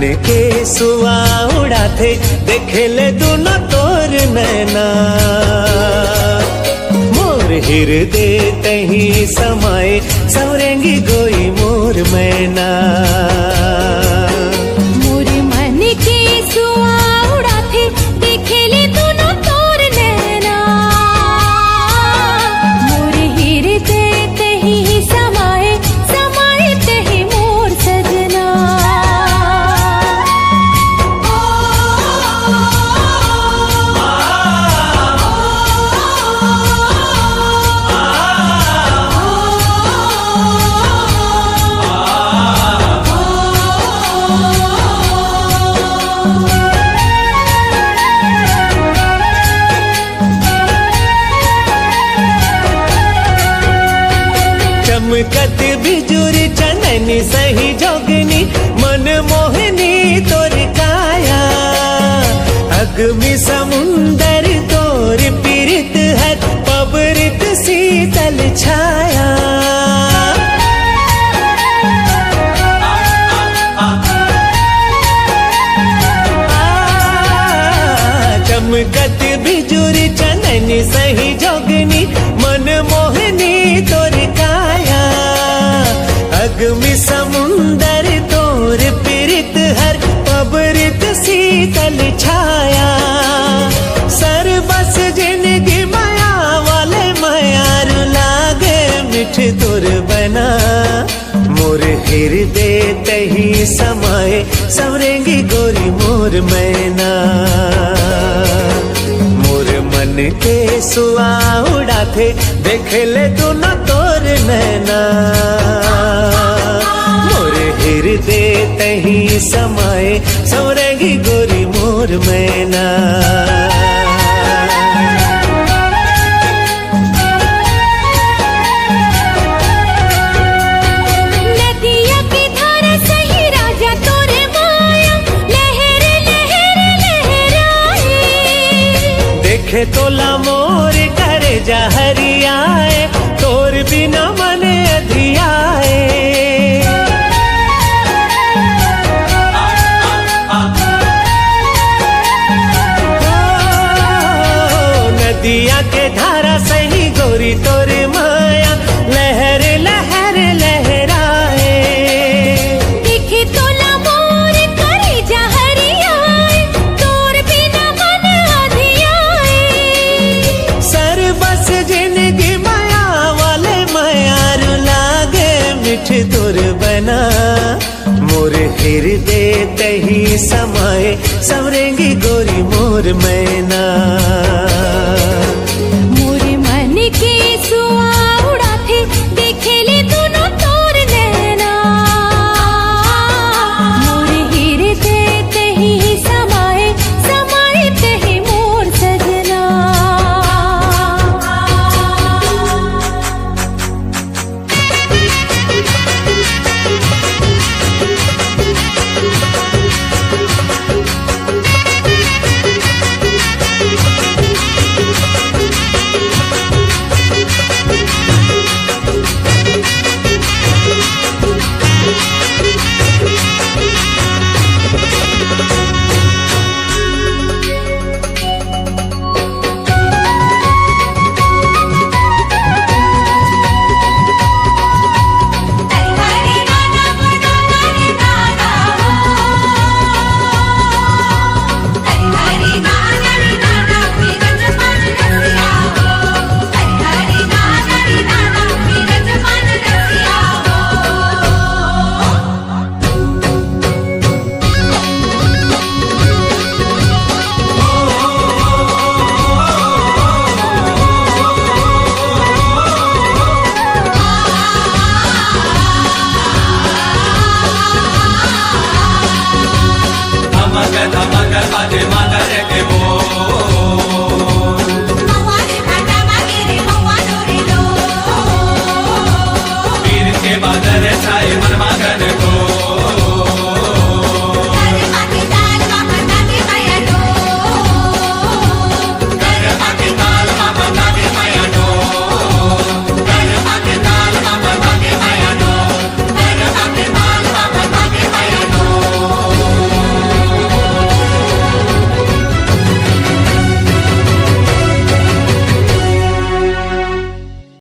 के सुआ उड़ाते देखे ले दोनों तोर नैना। मोर हृदय तही समाए सवरेंगी गोई मोर मैना। मोर मन के सुआ उड़ाते देखे ले दोनों तोर नैना। मोर हृदय तही समाए समाए तही मोर सजना। चमकत बिजुरी चननी सही जोगनी मन मोहनी तोर काया। अग्नि समुंदर तोर पीरित है पबरित शीतल छाया। चमकत बिजुरी चननी सही जोगनी मन मोहनी तोर काया। अग्नि समुंदर तोर पीरित हर पबरित शीतल छाया। सर बस जिनगी माया वाले मायार लागे मिठ तोर बना। मोर हृदय तही समाए सवरेंगी गोरी मोर मैना। मोर मन के सुआ उड़ाते देखे ले दोनों तोर नैना। मोर हृदय तही समाए सवरेंगी गोरी मोर मैना। नदिया की धारा सही राजा तोरे माया। लहर लहर लहराए देखे तोला मोर करे जा हरियाए तोर बिना मन अधियाए। नदिया के धारा सही गोरी तोर माया। लहर लहर लहराए देखे तोला मोर करे जा हरियाए तोर बिना मन अधियाए। सर बस जिनगी माया वाले मायार लागे मिठ तोर बना। मोर हृदय तही समाए सवरेंगी गोरी मोर मैना। मोर मन के सुआ उड़ाते देखे ले दोनों तोर नैना। मोर हृदय तही समाए समाए तही मोर सजना। बादल छाए